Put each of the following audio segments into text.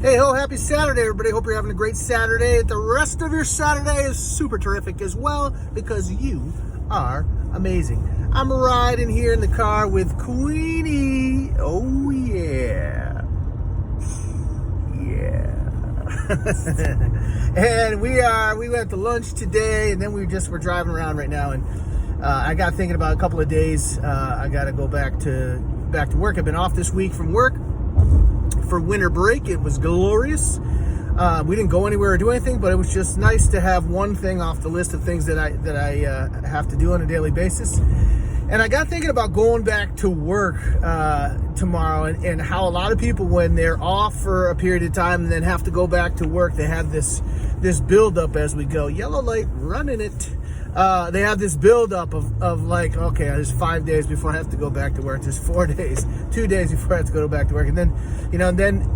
Hey ho, happy Saturday, everybody. Hope you're having a great Saturday. The rest of your Saturday is super terrific as well because you are amazing. I'm riding here in the car with Queenie. Oh, yeah. Yeah. And we went to lunch today, and then we're driving around right now, and I got thinking about a couple of days. I got to go back to work. I've been off this week from work for winter break. It was glorious. We didn't go anywhere or do anything, but it was just nice to have one thing off the list of things that I have to do on a daily basis. And I got thinking about going back to work tomorrow, and how a lot of people, when they're off for a period of time and then have to go back to work, they have this buildup as we go. Yellow light, running it. They have this buildup of like, okay, there's 5 days before I have to go back to work. There's 4 days, 2 days before I have to go back to work. And then,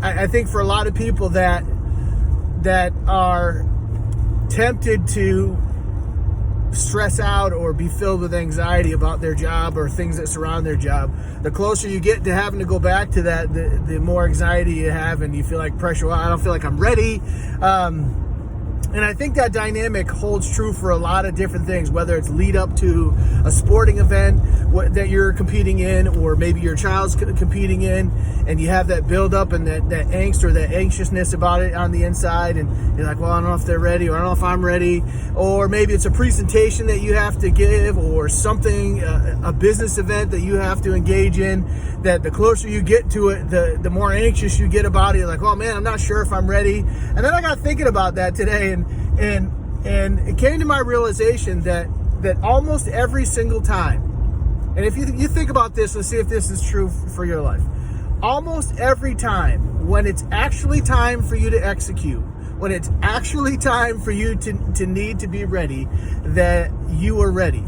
I think for a lot of people that are tempted to stress out or be filled with anxiety about their job or things that surround their job, the closer you get to having to go back to that, the more anxiety you have, and you feel like pressure. Well, I don't feel like I'm ready. And I think that dynamic holds true for a lot of different things, whether it's lead up to a sporting event that you're competing in, or maybe your child's competing in, and you have that build up and that angst or that anxiousness about it on the inside, and you're like, well, I don't know if they're ready, or I don't know if I'm ready, or maybe it's a presentation that you have to give, or something, a business event that you have to engage in, that the closer you get to it, the more anxious you get about it. You're like, oh man, I'm not sure if I'm ready. And then I got thinking about that today, and it came to my realization that almost every single time, and if you think about this, let's see if this is true for your life. Almost every time when it's actually time for you to execute, when it's actually time for you to need to be ready, that you are ready.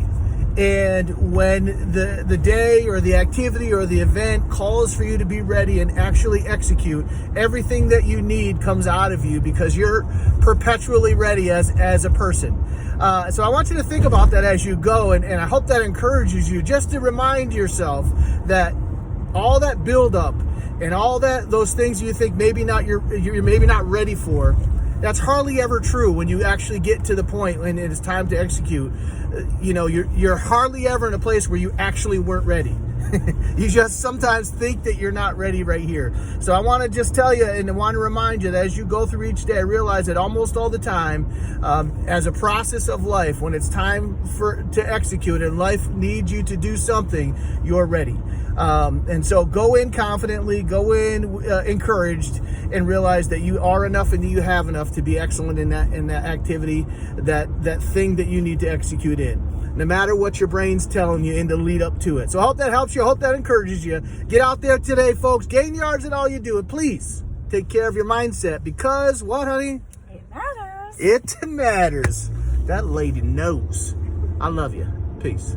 And when the day or the activity or the event calls for you to be ready and actually execute, everything that you need comes out of you because you're perpetually ready as a person. So I want you to think about that as you go, and I hope that encourages you just to remind yourself that all that buildup and all those things you think maybe not you're maybe not ready for, that's hardly ever true when you actually get to the point when it is time to execute. You're hardly ever in a place where you actually weren't ready. You just sometimes think that you're not ready right here. So I want to just tell you, and I want to remind you that as you go through each day, realize that almost all the time, as a process of life, when it's time to execute and life needs you to do something, you're ready. And so go in confidently, go in encouraged, and realize that you are enough and that you have enough to be excellent in that activity, that thing that you need to execute in, no matter what your brain's telling you in the lead up to it. So I hope that helps you. I hope that encourages you. Get out there today, folks. Gain yards in all you do. And please take care of your mindset, because what, honey? It matters. It matters. That lady knows. I love you. Peace.